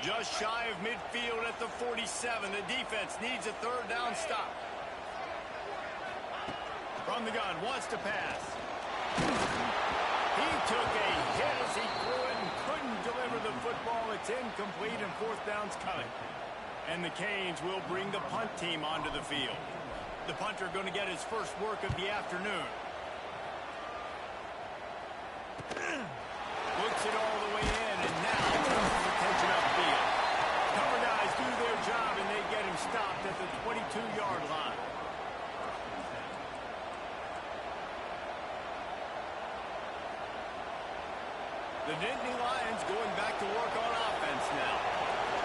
Just shy of midfield at the 47. The defense needs a third down stop. From the gun, wants to pass. He took a hit as he threw it and couldn't deliver the football. It's incomplete and fourth down's coming. And the Canes will bring the punt team onto the field. The punter going to get his first work of the afternoon. Looks it all the way in, and now turns his attention upfield. Cover guys do their job, and they get him stopped at the 22-yard line. The Nittany Lions going back to work on offense now.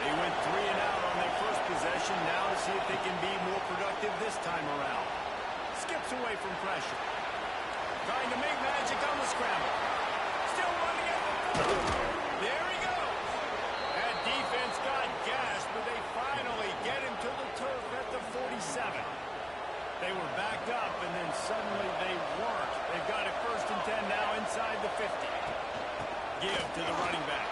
They went 3 and out on their first possession, now to see if they can be more productive this time around. Skips away from pressure. Trying to make magic on the scramble. Still running at the 4. There he goes. That defense got gassed, but they finally get him to the turf at the 47. They were backed up, and then suddenly they weren't. They've got it 1st and 10 now inside the 50. Give to the running back.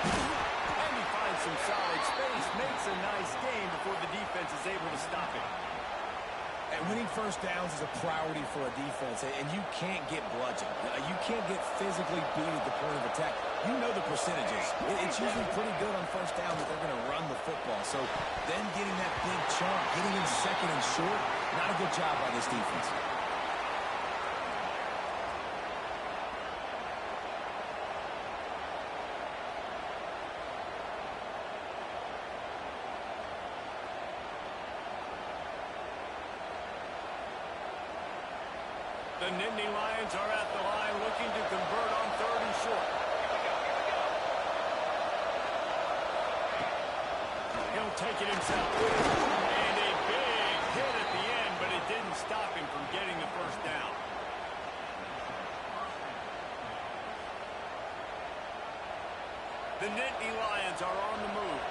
And he finds some solid space, makes a nice gain before the defense is able to stop him. And winning first downs is a priority for a defense, and you can't get bludgeoned. You can't get physically beat at the point of attack. You know the percentages. It's usually pretty good on first down that they're going to run the football. So then getting that big chunk, getting in second and short, not a good job by this defense. The Nittany Lions are at the line looking to convert on 3rd and short. He'll take it himself. And a big hit at the end, but it didn't stop him from getting the first down. The Nittany Lions are on the move.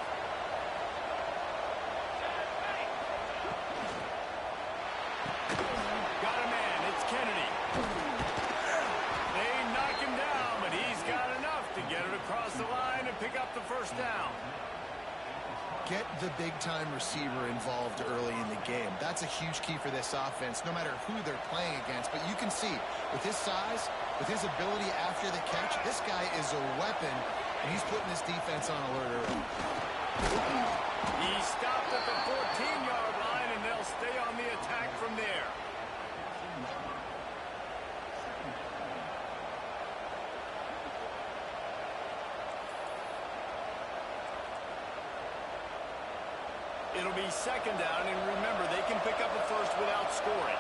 Kennedy. They knock him down, but he's got enough to get it across the line and pick up the first down. Get the big-time receiver involved early in the game. That's a huge key for this offense, no matter who they're playing against. But you can see, with his size, with his ability after the catch, this guy is a weapon, and he's putting his defense on alert early. He stopped at the 14-yard line, and they'll stay on the attack from there. It'll be 2nd down, and remember, they can pick up a first without scoring.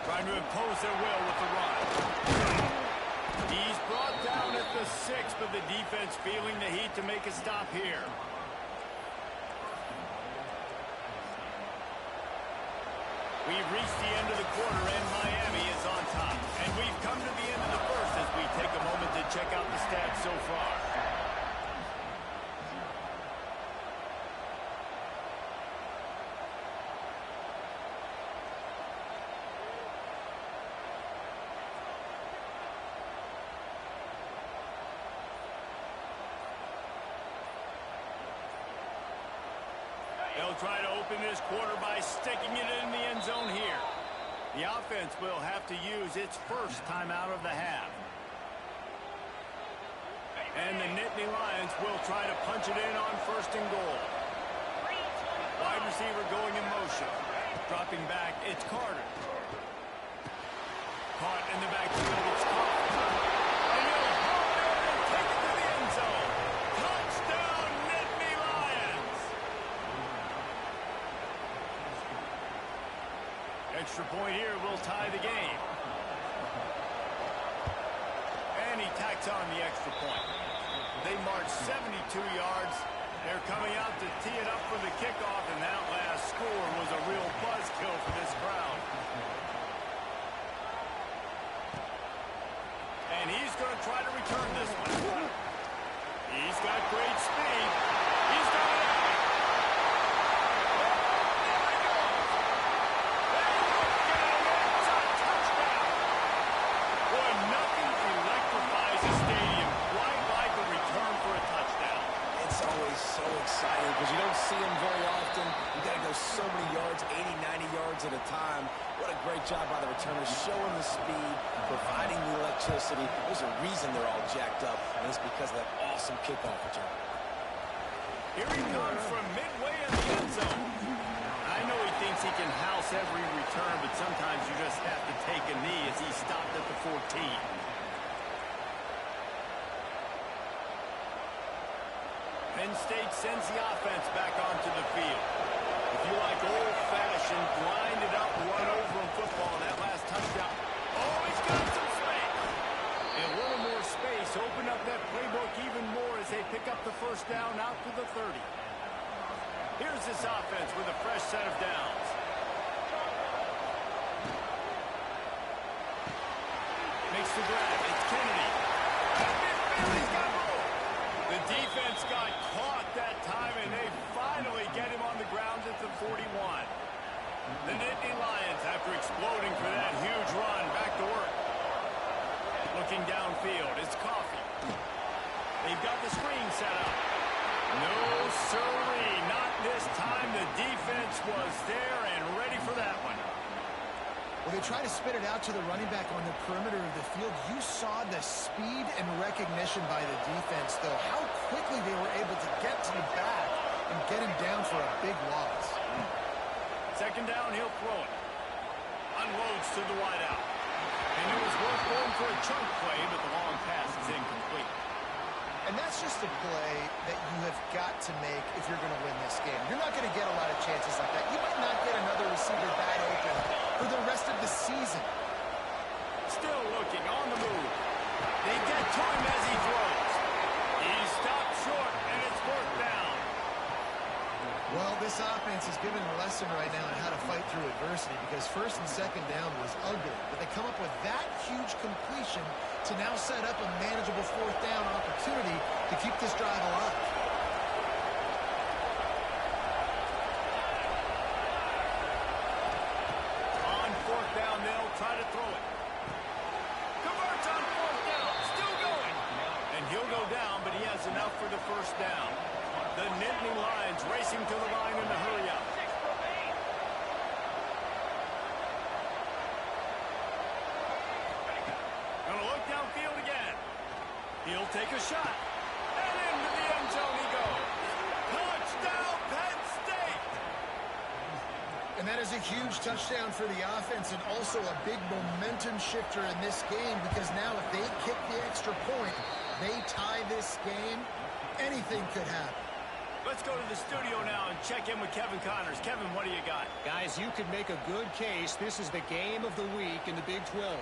Trying to impose their will with the run. He's brought down at the 6, but the defense feeling the heat to make a stop here. We've reached the end of the quarter, and Miami is on top. And we've come to the end of the first as we take a moment to check out the stats so far. They'll try to open this quarter by sticking it in the end zone here. The offense will have to use its first timeout of the half. And the Nittany Lions will try to punch it in on 1st and goal. Wide receiver going in motion. Dropping back, it's Carter. Caught in the backfield, it's caught. And he'll hold it and take it to the end zone. Touchdown, Nittany Lions! Extra point here will tie the game. And he tacks on the extra point. They march 72 yards. They're coming out to tee it up for the kickoff, and that last score was a real buzzkill for this crowd. And he's going to try to return this one. He's got great speed. He's got it. exciting because you don't see them very often. You got to go so many yards, 80, 90 yards at a time. What a great job by the returners, showing the speed, providing the electricity. There's a reason they're all jacked up, and it's because of that awesome kickoff return. Here he comes from midway in the end zone. I know he thinks he can house every return, but sometimes you just have to take a knee as he stopped at the 14. Penn State sends the offense back onto the field. If you like old-fashioned, blinded up, run over in football, that last touchdown. Oh, he's got some space. And a little more space. Open up that playbook even more as they pick up the first down out to the 30. Here's this offense with a fresh set of downs. Makes the grab. It's Kennedy. He's got more. The defense got caught that time, and they finally get him on the ground at the 41. The Nittany Lions, after exploding for that huge run, back to work. Looking downfield, it's Coffee. They've got the screen set up. No, sirree, not this time. The defense was there and ready for that one. Well, they try to spit it out to the running back on the perimeter of the field. You saw the speed and recognition by the defense, though. How quickly they were able to get to the back and get him down for a big loss. Second down, he'll throw it. Unloads to the wideout. And it was worth going for a chunk play, but the long pass is incomplete. And that's just a play that you have got to make if you're going to win this game. You're not going to get a lot of chances like that. You might not get another receiver that open for the rest of the season. Still looking on the move. They get to him as he throws. He stopped short, and it's fourth down. Well, this offense is giving a lesson right now on how to fight through adversity because first and second down was ugly. But they come up with that huge completion to now set up a manageable fourth down opportunity to keep this drive alive. On fourth down, they'll try to throw it. Converts on fourth down, still going. And he'll go down, but he has enough for the first down. The Nittany Lions racing to the line in the hurry up. Gonna look downfield again. He'll take a shot. And into the end zone he goes. Touchdown, Penn State! And that is a huge touchdown for the offense and also a big momentum shifter in this game because now if they kick the extra point, they tie this game, anything could happen. Let's go to the studio now and check in with Kevin Connors. Kevin, what do you got? Guys, you could make a good case. This is the game of the week in the Big 12.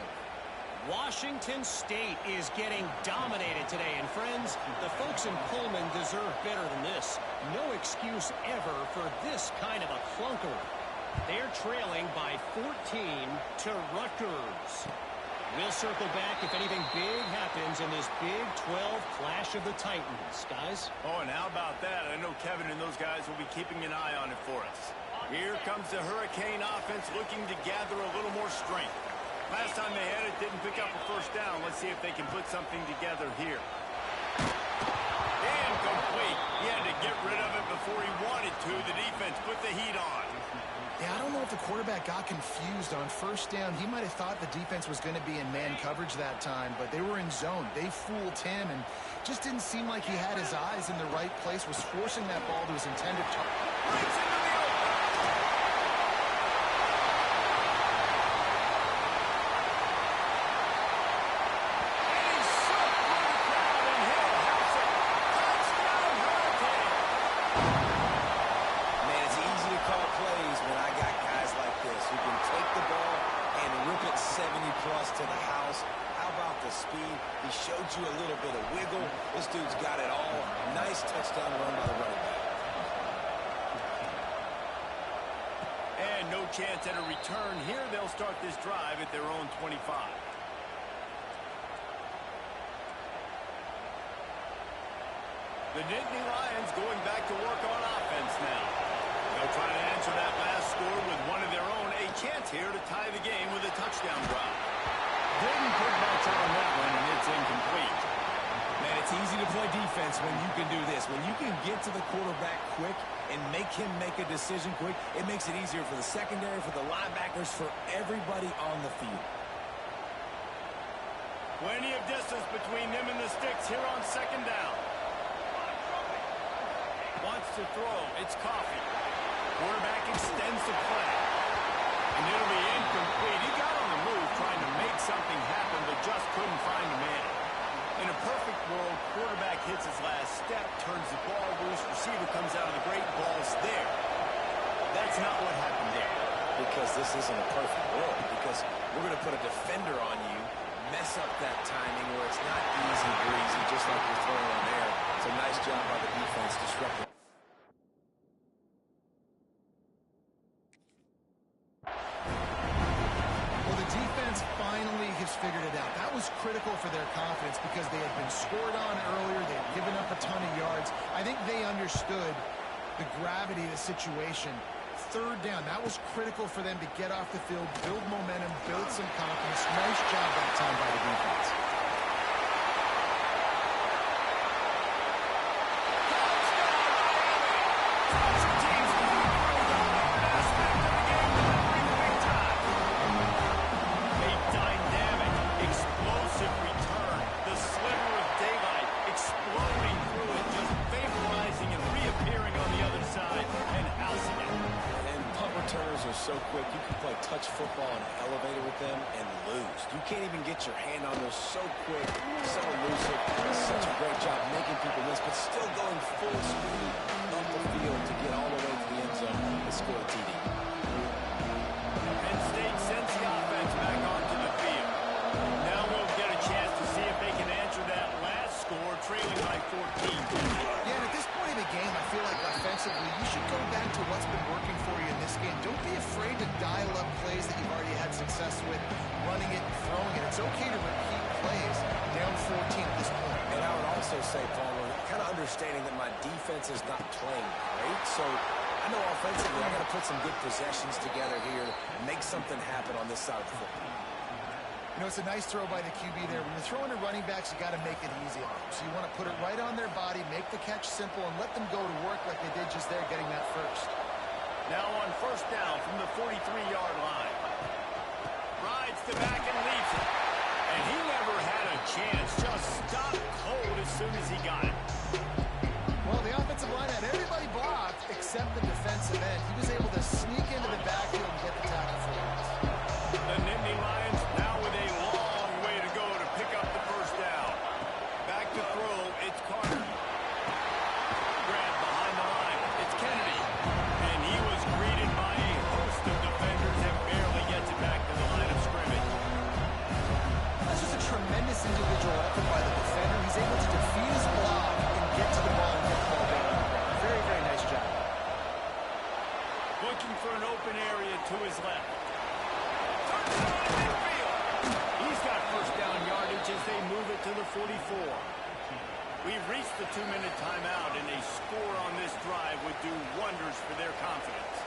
Washington State is getting dominated today. And friends, the folks in Pullman deserve better than this. No excuse ever for this kind of a clunker. They're trailing by 14 to Rutgers. We'll circle back if anything big happens in this Big 12 clash of the Titans, guys. Oh, and how about that? I know Kevin and those guys will be keeping an eye on it for us. Here comes the Hurricane offense looking to gather a little more strength. Last time they had it, didn't pick up a first down. Let's see if they can put something together here. Incomplete. He had to get rid of it before he wanted to. The defense put the heat on. Yeah, I don't know if the quarterback got confused on first down. He might have thought the defense was going to be in man coverage that time, but they were in zone. They fooled him and just didn't seem like he had his eyes in the right place, was forcing that ball to his intended target. Breaks into the open. And he's sucked through the crowd, and he'll house it. Touchdown, Hurricane. Man, it's easy to call plays when I got guys like this who can take the ball and rip it 70-plus to the house. How about the speed? He showed you a little bit of wiggle. This dude's got it all. Nice touchdown run by the running back. And no chance at a return here. They'll start this drive at their own 25. The Nittany Lions going back to work on offense now. They'll try to answer that last score with one of their own. A chance here to tie the game with a touchdown drive. Didn't put much on that one, and it's incomplete. Man, it's easy to play defense when you can do this. When you can get to the quarterback quick and make him make a decision quick, it makes it easier for the secondary, for the linebackers, for everybody on the field. Plenty of distance between them and the sticks here on second down. Wants to throw. It's Coffee. Quarterback extends the play. And it'll be incomplete. He got on the move trying to make something happen, but just couldn't find the man. In a perfect world, quarterback hits his last step, turns the ball loose, receiver comes out of the great, ball's there. That's not what happened there. Because this isn't a perfect world. Because we're going to put a defender on you, mess up that timing where it's not easy breezy, just like you're throwing on there. It's a nice job by the defense disrupting. Well, the defense finally has figured it out. That was critical for their confidence because they had been scored on earlier. They had given up a ton of yards. I think they understood the gravity of the situation. Third down, that was critical for them to get off the field, build momentum, build some confidence. Nice job that time by the defense. A dynamic, explosive return. The sliver of daylight exploding through it, just vaporizing and reappearing on the other side and housing it. Punt returners are so quick. You can play touch football and elevator with them and lose. You can't even get your hand on those. So quick, so elusive. Such a great job making people miss, but still going full speed up the field to get all the way to the end zone and score a TD. Penn State sends the offense back onto the field. Now we'll get a chance to see if they can answer that last score, trailing by 14. Yeah, and at this point in the game, I feel like offensively, you should go back to what's been working for you in this game. Don't be afraid to dial up plays that you've already had success with, running it and throwing it. It's okay to repeat plays down 14 at this point. And I would also say, Palmer, kind of understanding that my defense is not playing great, so I know offensively I got to put some good possessions together here, make something happen on this side of the football. You know, it's a nice throw by the QB there. When you're throwing to running backs, you got to make it easy on them. So you want to put it right on their body, make the catch simple, and let them go to work like they did just there, getting that first. Now on first down from the 43-yard line. Rides the back and leaves it. And he never had a chance. Just stopped cold as soon as he got it. Well, the offensive line had everybody blocked except the defensive end. He was able to sneak into the backfield and get the tackle for us. The Nittany Lions now with a long way to go to pick up the first down. Back to throw, it's Carter. Grab behind the line, it's Kennedy. And he was greeted by a host of defenders and barely gets it back to the line of scrimmage. That's just a tremendous individual effort by the defender. He's able to defeat his block and get to the ball and get the ball down. Very, very nice job. Looking for an open area to his left. He's got first down yardage as they move it to the 44. We've reached the 2-minute timeout, and a score on this drive would do wonders for their confidence.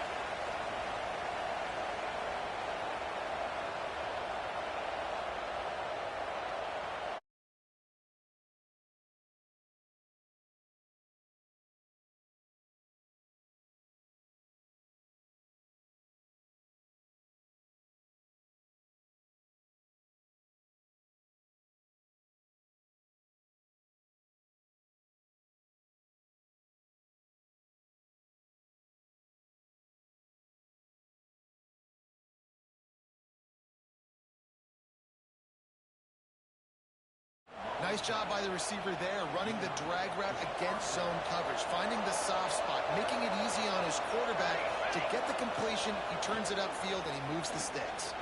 Nice job by the receiver there, running the drag route against zone coverage, finding the soft spot, making it easy on his quarterback to get the completion. He turns it upfield, and he moves the sticks.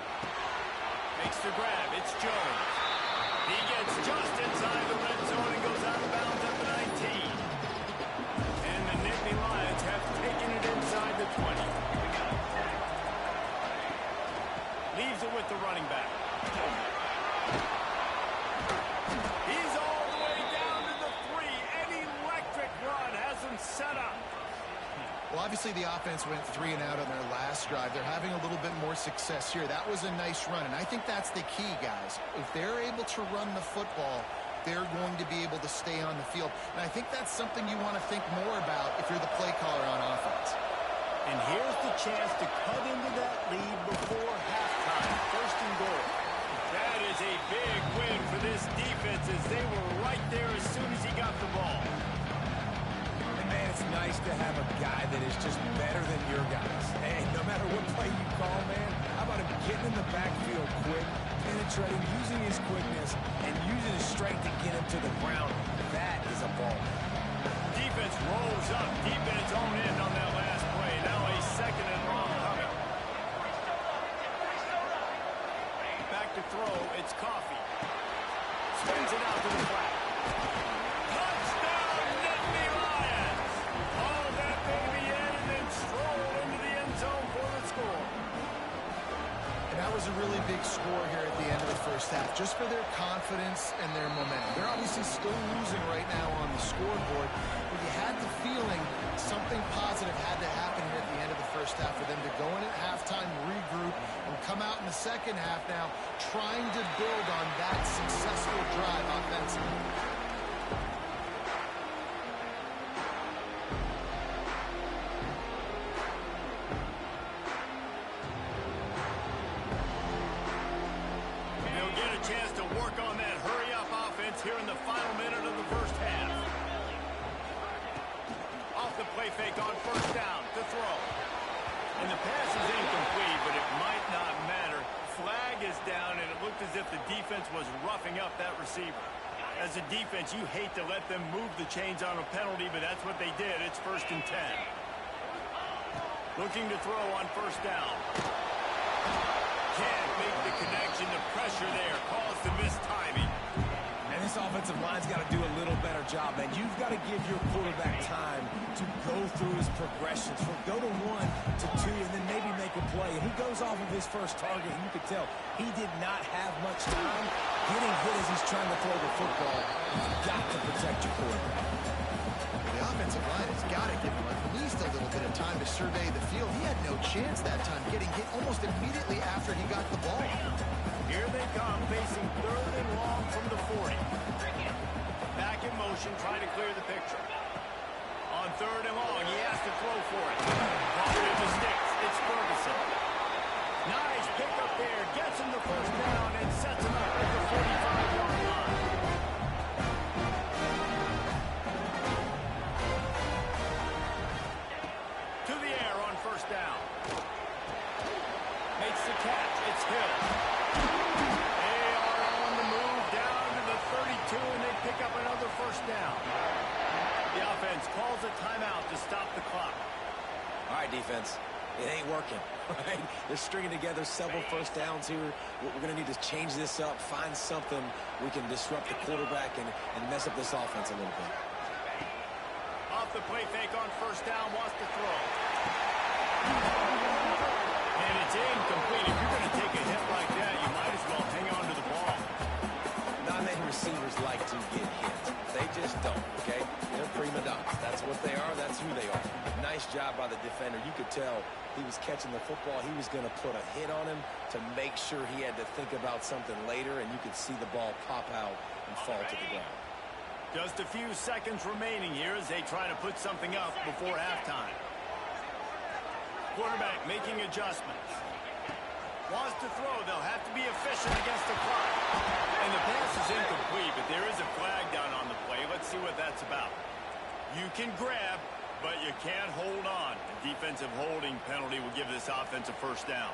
Makes the grab. It's Jones. He gets just inside the red zone and goes out of bounds at the 19. And the Nittany Lions have taken it inside the 20. Leaves it with the running back. He's all the way down to the 3. An electric run has him set up. Well, obviously the offense went 3 and out on their last drive. They're having a little bit more success here. That was a nice run, and I think that's the key, guys. If they're able to run the football, they're going to be able to stay on the field. And I think that's something you want to think more about if you're the play caller on offense. And here's the chance to cut into that lead before halftime. First and goal. That is a big win for this defense as they were right there as soon as he got the ball. And man, it's nice to have a guy that is just better than your guys. Hey, no matter what play you call, man, how about him getting in the backfield quick, penetrating, using his quickness, and using his strength to get him to the ground. That is a ball. Defense rolls up deep in its own end on that last play. Now a second and long coming. Back to throw. It's Coffee. Spins it out to the flat. Touchdown, Nittany Lions! All that baby in and then stroll into the end zone for the score. And that was a really big score here at the end of the first half, just for their confidence and their momentum. They're obviously still losing right now on the scoreboard, but you had the feeling something positive had to happen here at the end of the first half for them to go in at halftime, regroup, and come out in the second half now trying to build on that successful drive offensively. Chance to work on that hurry-up offense here in the final minute of the first half. Off the play fake on first down to throw. And the pass is incomplete, but it might not matter. Flag is down, and it looked as if the defense was roughing up that receiver. As a defense, you hate to let them move the chains on a penalty, but that's what they did. It's 1st and 10. Looking to throw on first down. Can't make the connection. The pressure there caused the missed timing. And this offensive line's got to do a little better job, man. You've got to give your quarterback time to go through his progressions. From go to 1 to 2 and then maybe make a play. And he goes off of his first target, and you could tell he did not have much time getting hit as he's trying to throw the football. You've got to protect your quarterback. The offensive line has got to give him at least a little bit of time to survey the field. He had no chance that time, getting hit almost immediately after he got the ball. Here they come, facing 3rd and long from the 40. Back in motion, trying to clear the picture. On 3rd and long, he has to throw for it. Caught in the sticks. It's Ferguson. Nice pickup there. Gets him the first down and sets him up at the 45-yard line. To the air on first down. Makes the catch. It's Hill. They are on the move down to the 32, and they pick up another first down. The offense calls a timeout to stop the clock. All right, defense. It ain't working, right? They're stringing together several first downs here. We're going to need to change this up, find something we can disrupt the quarterback and mess up this offense a little bit. Off the play fake on first down, wants to throw. And it's incomplete. If you're going to take a hit like that, you might as well hang on to the ball. Not many receivers like to get hit. They just don't, okay? They're prima donnas. That's what they are. That's who they are. Nice job by the defender. You could tell he was catching the football. He was going to put a hit on him to make sure he had to think about something later, and you could see the ball pop out and fall to the ground. Just a few seconds remaining here as they try to put something up before halftime. Quarterback making adjustments. Wants to throw. They'll have to be efficient against the clock. And the pass is incomplete, but there is a flag down on the play. Let's see what that's about. You can grab, but you can't hold on. A defensive holding penalty will give this offense a first down.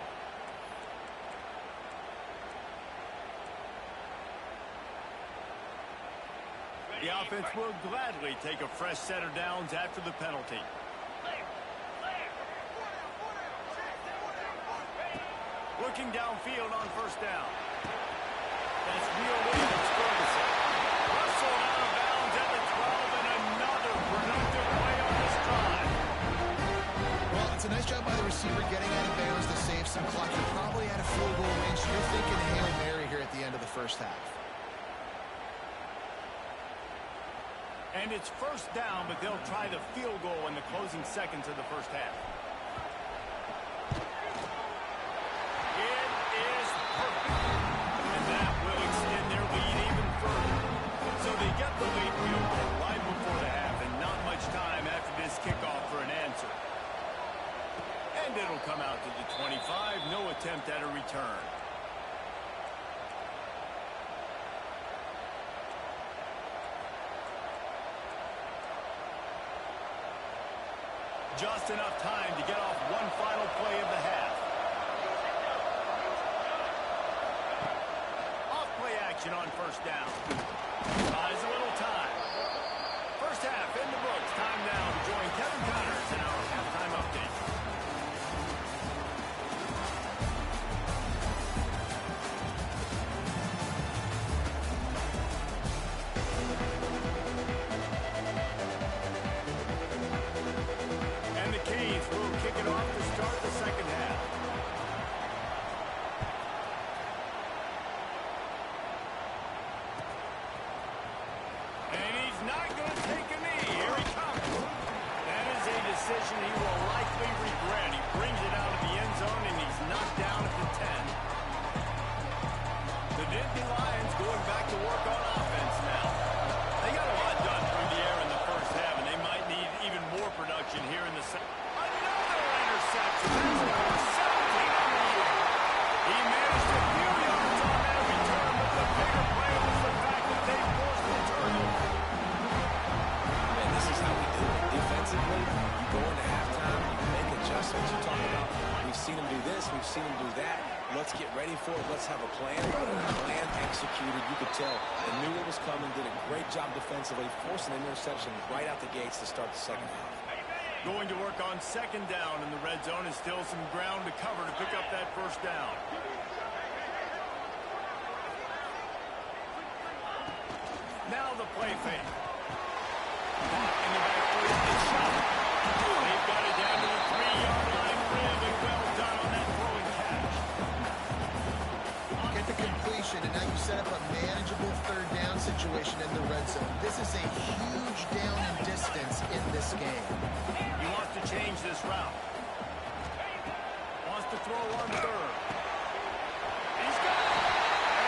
The offense will gladly take a fresh set of downs after the penalty. Looking downfield on first down. That's reeled in. It's Ferguson. Hustled out of bounds at the 12, and another productive play on this drive. Well, it's a nice job by the receiver getting out of bounds to save some clock. You're probably at a field goal range. You're thinking Hail Mary here at the end of the first half. And it's first down, but they'll try the field goal in the closing seconds of the first half. It is perfect. And that will extend their lead even further. So And it'll come out to the 25. No attempt at a return. Just enough time to get off one final play of the half. Off-play action on first down. Buys a little time. First half in the books. Time now to join Kevin Connors in our halftime update. He will likely regret. He brings it out of the end zone, and he's knocked down at the 10. The Nittany Lions going back to work on offense now. They got a lot done through the air in the first half, and they might need even more production here in the second. Another interception. That's number 17 on the year. He managed a few yards on that return, but the bigger play was the fact that they forced the turnover. And this is how we do it. Defensively, you go into halftime, you make adjustments. You talk about, we've seen them do this, we've seen them do that. Let's get ready for it. Let's have a plan. Plan executed. You could tell they knew what was coming, did a great job defensively, forcing an interception right out the gates to start the second half. Going to work on second down in the red zone, and still some ground to cover to pick up that first down. Now the play fake. In the backfield, it's shot. They've got it down to the 3-yard line. Really well done on that throwing catch. Get the completion, and now you set up a manageable third down situation in the red zone. This is a huge down in distance in this game. He wants to change this route. Wants to throw on third. He's got it.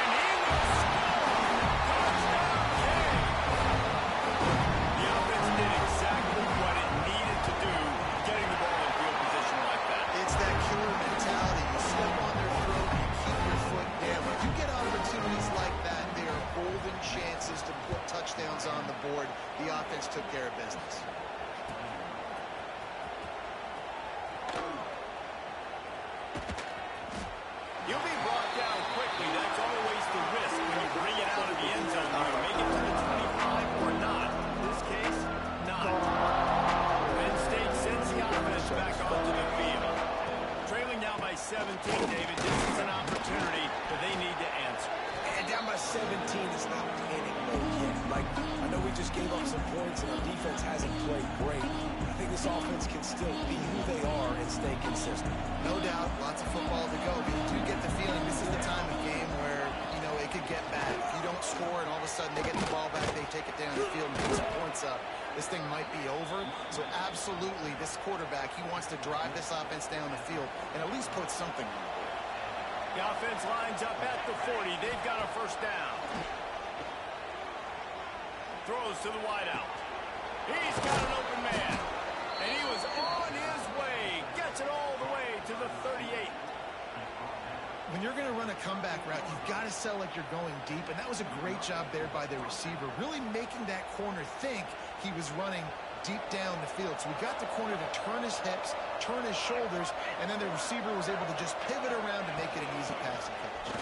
And he will score. Touchdown, King. The offense did exactly what it needed to do, getting the ball in field position like that. It's that killer mentality. You step on their throat, you keep your foot down. When you get opportunities like that, they are golden chances to put touchdowns on the board. The offense took care of business. You'll be brought down quickly. That's always the risk when you bring it out of the end zone. You make it to the 25 or not. In this case, not. Penn State sends the offense back onto the field. Trailing now by 17, David. This is an opportunity that they need to answer. And down by 17, it's not panic mode yet. Like, I know we just gave up some points and our defense hasn't played great. I think this offense can still be who they are and stay consistent. No doubt, lots of football to go, but you do get the feeling this is the time of game where, you know, it could get bad. If you don't score and all of a sudden they get the ball back, they take it down the field and get some points up, this thing might be over. So absolutely, this quarterback, he wants to drive this offense down the field and at least put something on it. The offense lines up at the 40. They've got a first down. Throws to the wideout. He's got an open man. And he was on his way. Gets it all the way to the 38. When you're going to run a comeback route, you've got to sell like you're going deep, and that was a great job there by the receiver, really making that corner think he was running deep down the field. So we got the corner to turn his hips, turn his shoulders, and then the receiver was able to just pivot around and make it an easy pass and catch.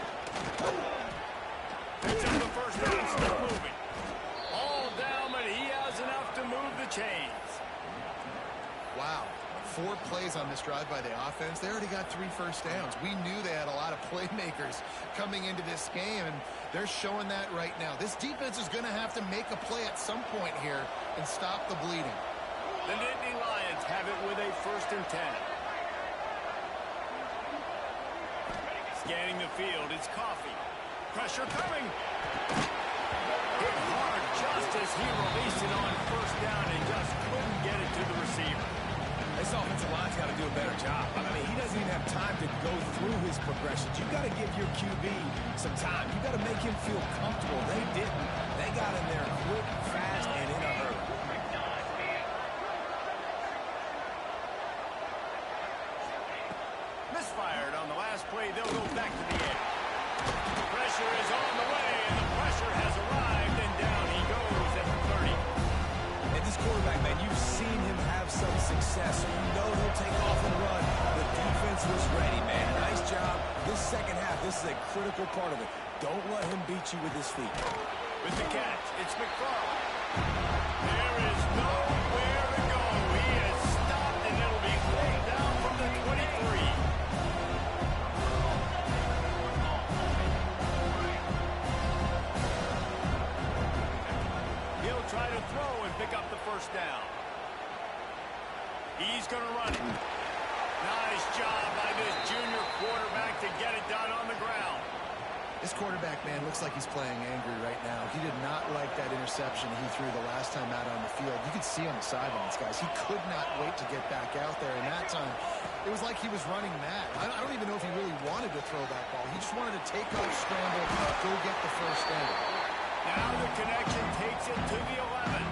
Picks up the first down, still moving. All down, but he has enough to move the chains. Wow. 4 plays on this drive by the offense. They already got 3 first downs. We knew they had a lot of playmakers coming into this game, and they're showing that right now. This defense is going to have to make a play at some point here and stop the bleeding. The Nittany Lions have it with a 1st and 10. Scanning the field, it's Coffee. Pressure coming. Hit hard just as he released it on first down and just couldn't get it to the receiver. This offensive line's got to do a better job. I mean, he doesn't even have time to go through his progressions. You've got to give your QB some time. You've got to make him feel comfortable. They didn't. They got in there quick, fast, and in a hurry. Misfired on the last play. They'll go back to the air. Pressure is on the way, and the pressure has arrived, and down he goes at the 30. And this quarterback, man, you've seen him have some success, so you know he'll take off and run. The defense was ready, man. Nice job. This second half, this is a critical part of it. Don't let him beat you with his feet. With the catch, it's McFarland. There is nowhere to go. He is stopped, and it'll be pulled down from the 23. He'll try to throw and pick up the first down. He's going to run it. Nice job by this junior quarterback to get it done on the ground. This quarterback, man, looks like he's playing angry right now. He did not like that interception he threw the last time out on the field. You could see on the sidelines, guys. He could not wait to get back out there. And that time, it was like he was running mad. I don't even know if he really wanted to throw that ball. He just wanted to take off, scramble, go get the first down. Now the connection takes it to the 11.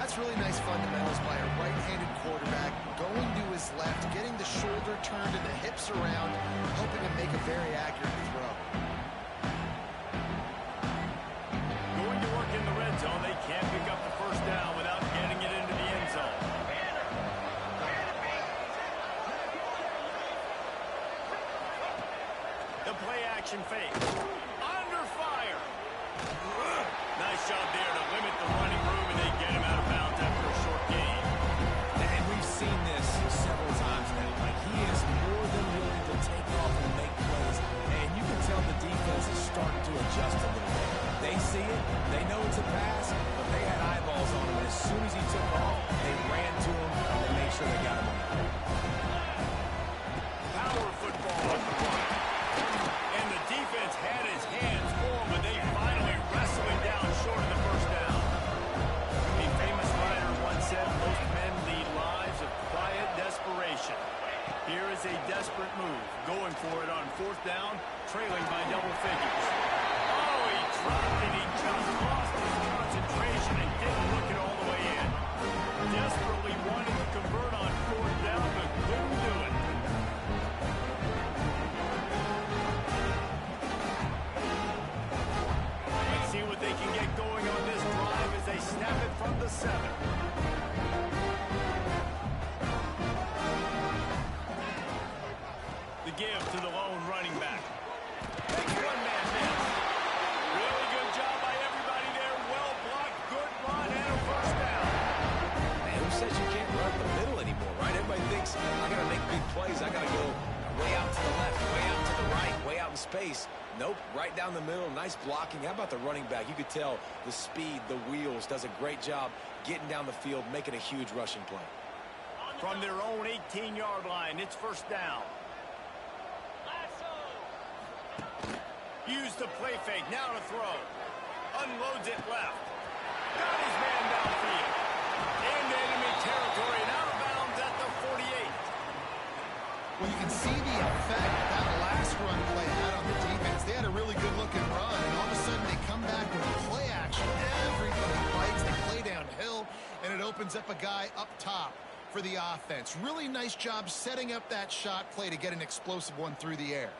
That's really nice fundamentals by a right-handed quarterback, going to his left, getting the shoulder turned and the hips around, hoping to make a very accurate throw. Going to work in the red zone. They can't pick up the first down without getting it into the end zone. The play action fake. Under fire. Nice job there to limit the running room, and they get him out of bounds after a short gain. And we've seen this several times now. Like, he is more than willing to take off and make plays. And you can tell the defense is starting to adjust a little bit. They see it. They know it's a pass, but they had eyeballs on him. And as soon as he took off, they ran to him, and they made sure they got him on the field. Power football at the front. And the defense had his hands full, but they finally wrestled him down short of the first down. A famous writer once said, most men lead lives of quiet desperation. Here is a desperate move, going for it on fourth down, trailing by double figures. Oh, he dropped it. He just lost his concentration and didn't look it all the way in. Desperately wanted to convert on fourth down, but couldn't do it. Let's see what they can get going on this drive as they snap it from the 7. The give to the lone running back. Makes one man miss. Really good job by everybody there. Well blocked, good run, and a first down. Man, who says you can't run the middle anymore, right? Everybody thinks, I got to make big plays. I got to go way out to the left, way out to the right, way out in space. Nope, right down the middle. Nice blocking. How about the running back? You could tell the speed, the wheels, does a great job getting down the field, making a huge rushing play. From their own 18-yard line, it's first down. Use the play fake, now to throw. Unloads it left. Got his man downfield. Into enemy territory and out of bounds at the 48. Well, you can see the effect that last run play had on the defense. They had a really good-looking run, and all of a sudden they come back with play action. Everybody bites. They play downhill, and it opens up a guy up top for the offense. Really nice job setting up that shot play to get an explosive one through the air.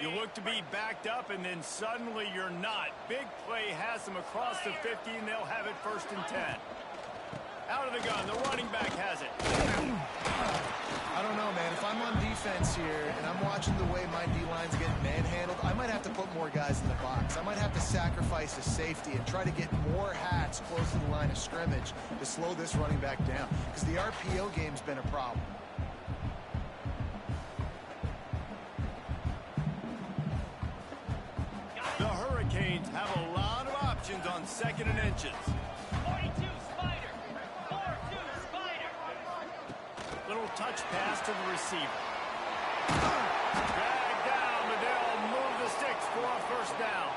You look to be backed up, and then suddenly you're not. Big play has them across the 50, and they'll have it first and 10. Out of the gun, the running back has it. I don't know, man. If I'm on defense here and I'm watching the way my D-line's getting manhandled, I might have to put more guys in the box. I might have to sacrifice a safety and try to get more hats close to the line of scrimmage to slow this running back down, because the RPO game's been a problem. The Hurricanes have a lot of options on second and inches. 42 Spider. 4-2 Spider. Little touch pass to the receiver. Drag down, but they'll move the sticks for a first down.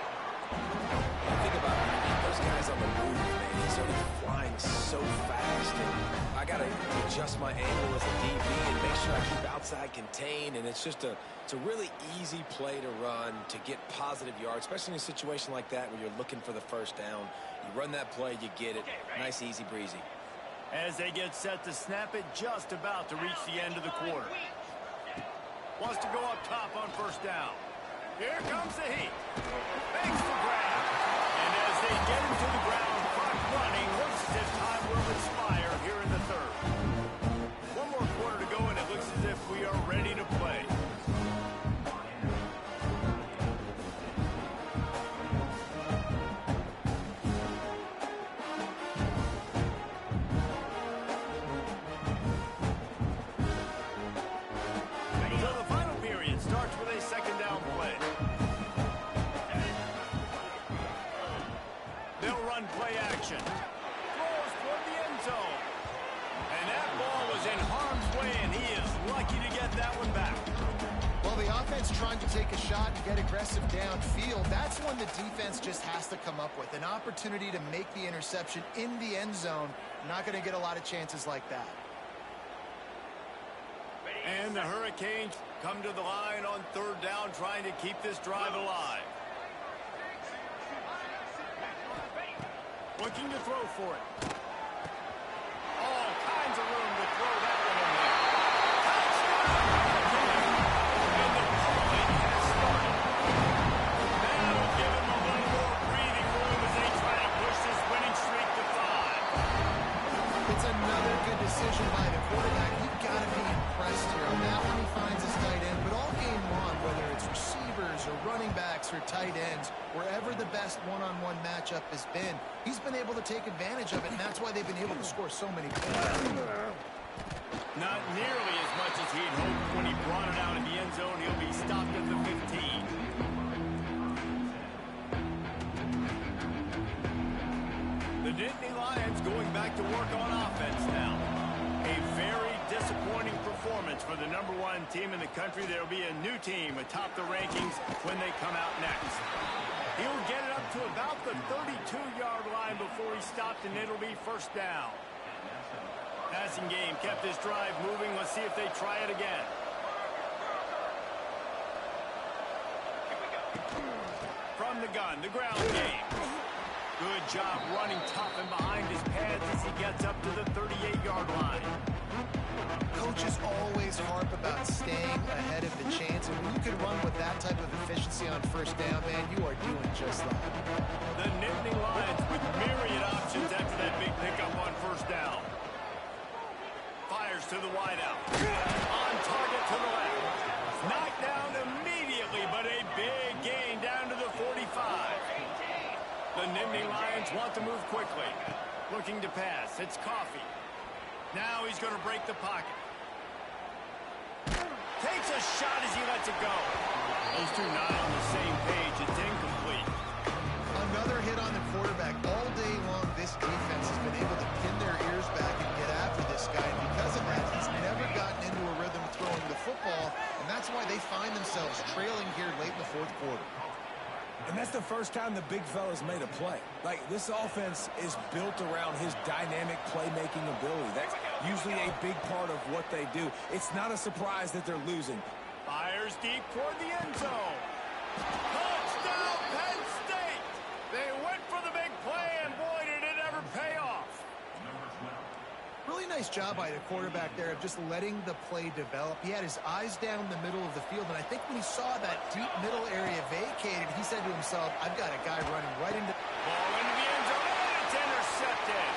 Think about it. Those guys on the move, man. He's already flying so fast. And I got to adjust my angle as a DB and make sure I keep outside contained. And it's just it's a really easy play to run to get positive yards, especially in a situation like that where you're looking for the first down. You run that play, you get it. Nice, easy breezy. As they get set to snap it, just about to reach the end of the quarter. Wants to go up top on first down. Here comes the heat. Makes the grab. And as they get him to the ground, clock running, looks as if time will expire here in the third. One more quarter to go, and it looks as if we are ready to play. So the final period starts with a second down play. They'll run play action. Throws toward the end zone. And that ball was in harm's way, and he is lucky to get that one back. Well, the offense trying to take a shot and get aggressive downfield. That's when the defense just has to come up with an opportunity to make the interception in the end zone. Not going to get a lot of chances like that. And the Hurricanes come to the line on third down, trying to keep this drive alive. Looking to throw for it. All kinds of room to throw that one in there. Touchdown! And the play has started. That'll give him a little more breathing room as they try to push this winning streak to 5. It's another good decision by the quarterback. You've got to be impressed here. On that one, he finds his tight end. But all game long, whether it's receivers or running backs or tight ends, wherever the best one-on-one matchup has been, he's been able to take advantage of it, and that's why they've been able to score so many points. Not nearly as much as he'd hoped when he brought it out in the end zone. He'll be stopped at the 15. The Nittany Lions going back to work on offense now. A very disappointing performance for the #1 team in the country. There will be a new team atop the rankings when they come out next. He'll get it up to about the 32-yard line before he stopped, and it'll be first down. Passing game kept this drive moving. Let's see if they try it again. From the gun, the ground game. Good job running tough and behind his pads as he gets up to the 38-yard line. Coaches always harp about staying ahead of the chains, and when you can run with that type of efficiency on first down, man, you are doing just that. The Nittany Lions with myriad options after that big pickup on first down. Fires to the wideout. On target to the left. Knocked down immediately, but a big gain down to the 45. The Nittany Lions want to move quickly. Looking to pass. It's Coffee. Now he's going to break the pocket. Takes a shot as he lets it go. Those two not on the same page. It's incomplete. Another hit on the quarterback. All day long, this defense has been able to pin their ears back and get after this guy. And because of that, he's never gotten into a rhythm throwing the football. And that's why they find themselves trailing here late in the fourth quarter. And that's the first time the big fella's made a play. Like, this offense is built around his dynamic playmaking ability. That's usually a big part of what they do. It's not a surprise that they're losing. Fires deep toward the end zone. Touchdown, Penn State! They went for the big play, and boy, did it ever pay off. Really nice job by the quarterback there of just letting the play develop. He had his eyes down the middle of the field, and I think when he saw that deep middle area vacated, he said to himself, I've got a guy running right into... Ball into the end zone, and it's intercepted.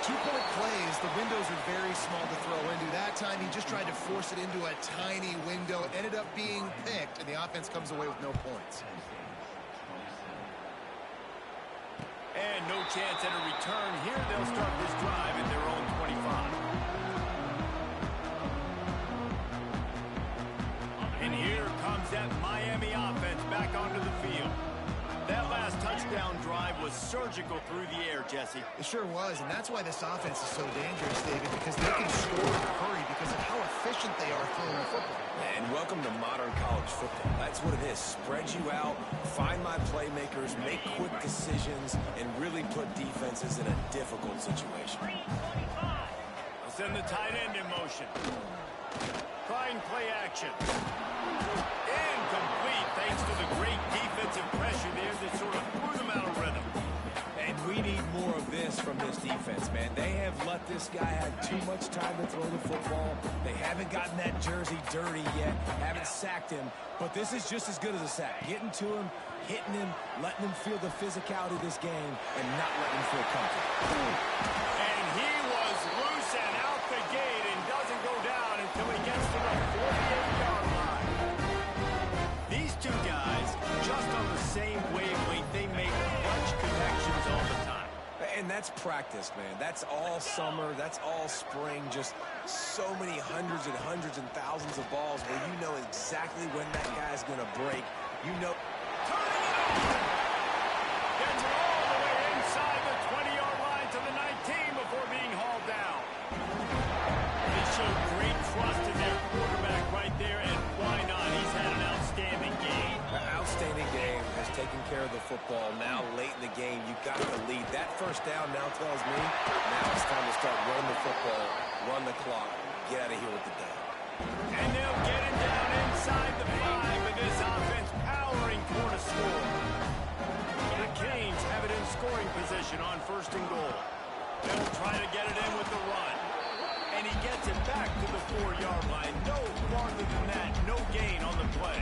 2-point plays, the windows are very small to throw into. That time, he just tried to force it into a tiny window, ended up being picked, and the offense comes away with no points. And no chance at a return here. They'll start this drive at their own 25. And here comes that Miami offense back onto the field. That last touchdown drive was surgical through the air, Jesse. It sure was, and that's why this offense is so dangerous, David, because they can score in a hurry because of how efficient they are throwing the football. And welcome to modern college football. That's what it is. Spread you out, find my playmakers, make quick decisions, and really put defenses in a difficult situation. I'll send the tight end in motion. Trying play action. Incomplete thanks to the great defensive pressure there that sort of threw them out of rhythm. And we need more of this this from this defense, man. They have let this guy have too much time to throw the football. They haven't gotten that jersey dirty yet, haven't sacked him, but this is just as good as a sack. Getting to him, hitting him, letting him feel the physicality of this game, and not letting him feel comfortable. And he was loose and out the gate and doesn't go down until he gets to the 48-yard line. These two guys, just on the same wavelength, they make clutch connections all the time. And that's practice, man. That's all summer. That's all spring. Just so many hundreds and thousands of balls where you know exactly when that guy's going to break. You know. Turning it on! Gets it all the way inside the 20-yard line to the 19 before being hauled down. They showed great trust in their quarterback right there, and why not? He's had an outstanding game. An outstanding game, has taken care of the football. Now late in the game, you got the lead. That first down now tells me now it's time to start running the football, run the clock, get out of here with the day. And they'll get it down inside the 5 with this offense powering toward a score. The Canes have it in scoring position on 1st and goal. They'll try to get it in with the run. And he gets it back to the 4-yard line. No farther than that. No gain on the play.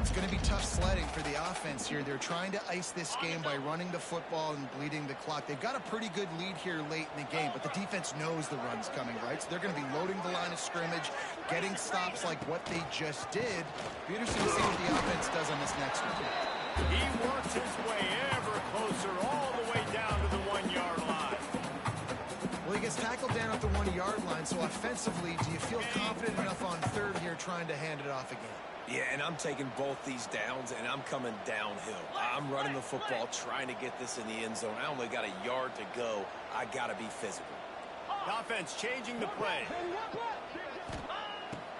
It's going to be tough sledding for the offense here. They're trying to ice this game by running the football and bleeding the clock. They've got a pretty good lead here late in the game, but the defense knows the run's coming, right? So they're going to be loading the line of scrimmage, getting stops like what they just did. Be interesting to see what the offense does on this next one. He works his way ever closer all the way down to the 1-yard line. Well, he gets tackled down at the 1-yard line, so offensively, do you feel confident enough on 3rd here trying to hand it off again? Yeah, and I'm taking both these downs, and I'm coming downhill. I'm running the football, trying to get this in the end zone. I only got a yard to go. I got to be physical. Offense changing the play.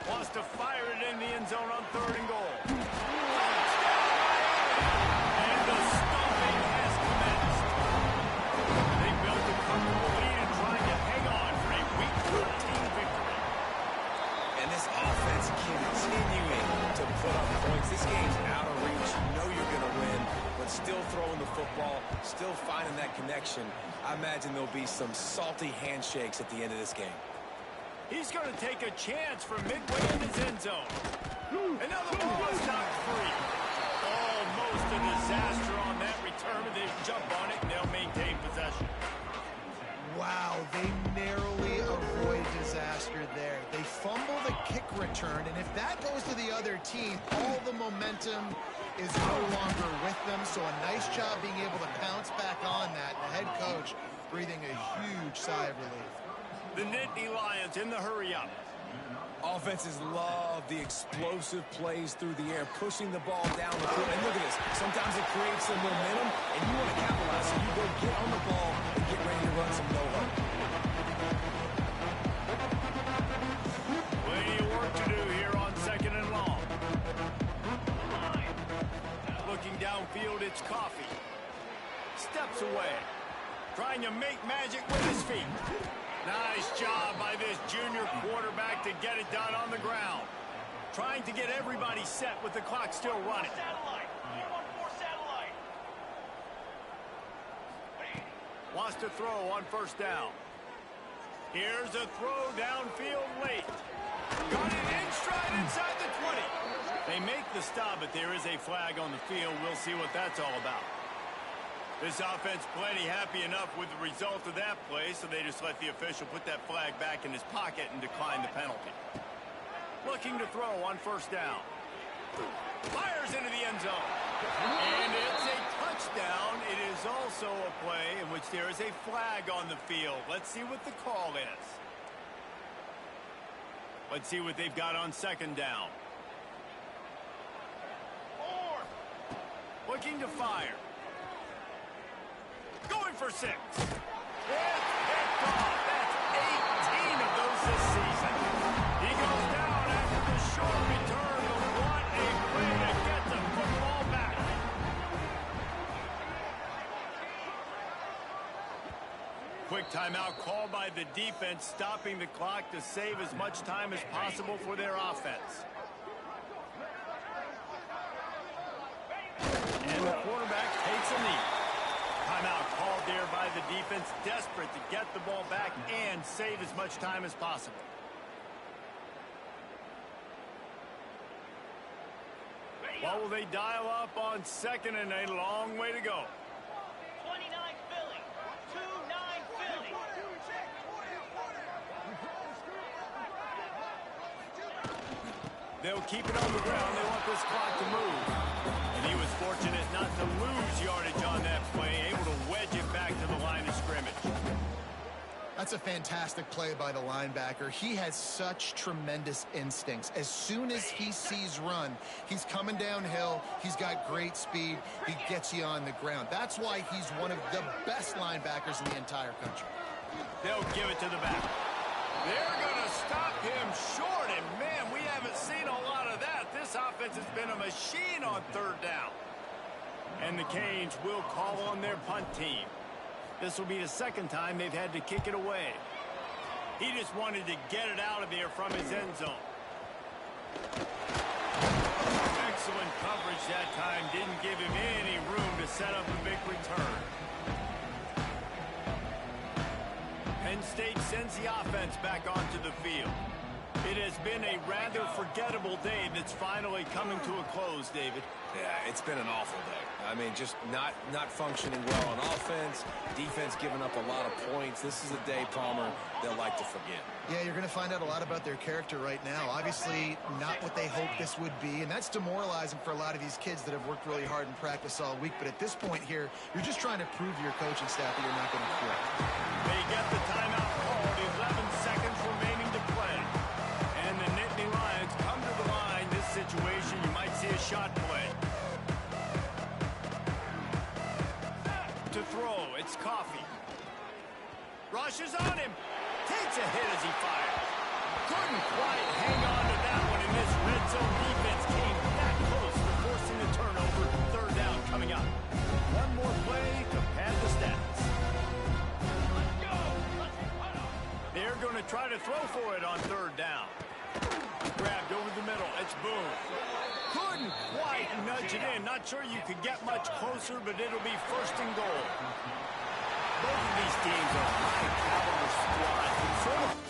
Wants to fire it in the end zone on 3rd and goal. And the stomping has commenced. They built a comfortable lead and trying to hang on for a Week 13 victory. And this offense continuing to put up points. This game's out of reach. You know you're going to win, but still throwing the football, still finding that connection. I imagine there'll be some salty handshakes at the end of this game. He's going to take a chance from midway in his end zone. Another ball is knocked free. Almost a disaster on that return, but they jump on it and they'll maintain possession. Wow, they narrowly avoid disaster there. They fumble the kick return, and if that goes to the other team, all the momentum is no longer with them. So a nice job being able to pounce back on that. The head coach breathing a huge sigh of relief. The Nittany Lions in the hurry-up. Offenses love the explosive plays through the air, pushing the ball down the field. And look at this. Sometimes it creates some momentum, and you want to capitalize. So you go get on the ball and get ready to run some no-huddle. Plenty of work to do here on 2nd and long. Looking downfield, it's Coffee. Steps away. Trying to make magic with his feet. Nice job by this junior quarterback to get it done on the ground. Trying to get everybody set with the clock still running. Wants to throw on 1st down. Here's a throw downfield late. Got it in stride inside the 20. They make the stop, but there is a flag on the field. We'll see what that's all about. This offense plenty happy enough with the result of that play, so they just let the official put that flag back in his pocket and decline the penalty. Looking to throw on 1st down. Fires into the end zone. And it's a touchdown. It is also a play in which there is a flag on the field. Let's see what the call is. Let's see what they've got on 2nd down. Looking to fire. Going for 6. It's picked off. That's 18 of those this season. He goes down after the short return. What a play to get the football back. Quick timeout called by the defense, stopping the clock to save as much time as possible for their offense. And the quarterback takes a knee. Timeout called there by the defense, desperate to get the ball back and save as much time as possible. What will they dial up on second and a long way to go? 29 Philly. 2-9 Philly. They'll keep it on the ground. They want this clock to move. And he was fortunate not to lose yardage on that play, able to wedge it back to the line of scrimmage. That's a fantastic play by the linebacker. He has such tremendous instincts. As soon as he sees run, he's coming downhill. He's got great speed. He gets you on the ground. That's why he's one of the best linebackers in the entire country. They'll give it to the back. They're going to stop him short, and man, we haven't seen a lot of that. This offense has been a machine on third down. And the Canes will call on their punt team. This will be the second time they've had to kick it away. He just wanted to get it out of there from his end zone. Excellent coverage that time. Didn't give him any room to set up a big return. Penn State sends the offense back onto the field. It has been a rather forgettable day that's finally coming to a close, David. Yeah, it's been an awful day. I mean, just not functioning well on offense, defense giving up a lot of points. This is a day, Palmer, they'll like to forget. Yeah, you're going to find out a lot about their character right now. Obviously, not what they hoped this would be, and that's demoralizing for a lot of these kids that have worked really hard in practice all week. But at this point here, you're just trying to prove to your coaching staff that you're not going to quit. They get the timeout called, 11 seconds remaining to play. And the Nittany Lions come to the line. This situation, you might see a shot play. To throw, it's Coffee. Rushes on him. Takes a hit as he fires. Couldn't quite hang on to that one, and this red zone defense came that close to forcing the turnover. Third down coming up. One more play to pad the stats. Let's go. They're going to try to throw for it on third down. Grabbed over the middle. It's Boone. Couldn't quite nudge it in. Not sure you could get much closer, but it'll be first and goal. Both of these teams are high-caliber squads. Sort of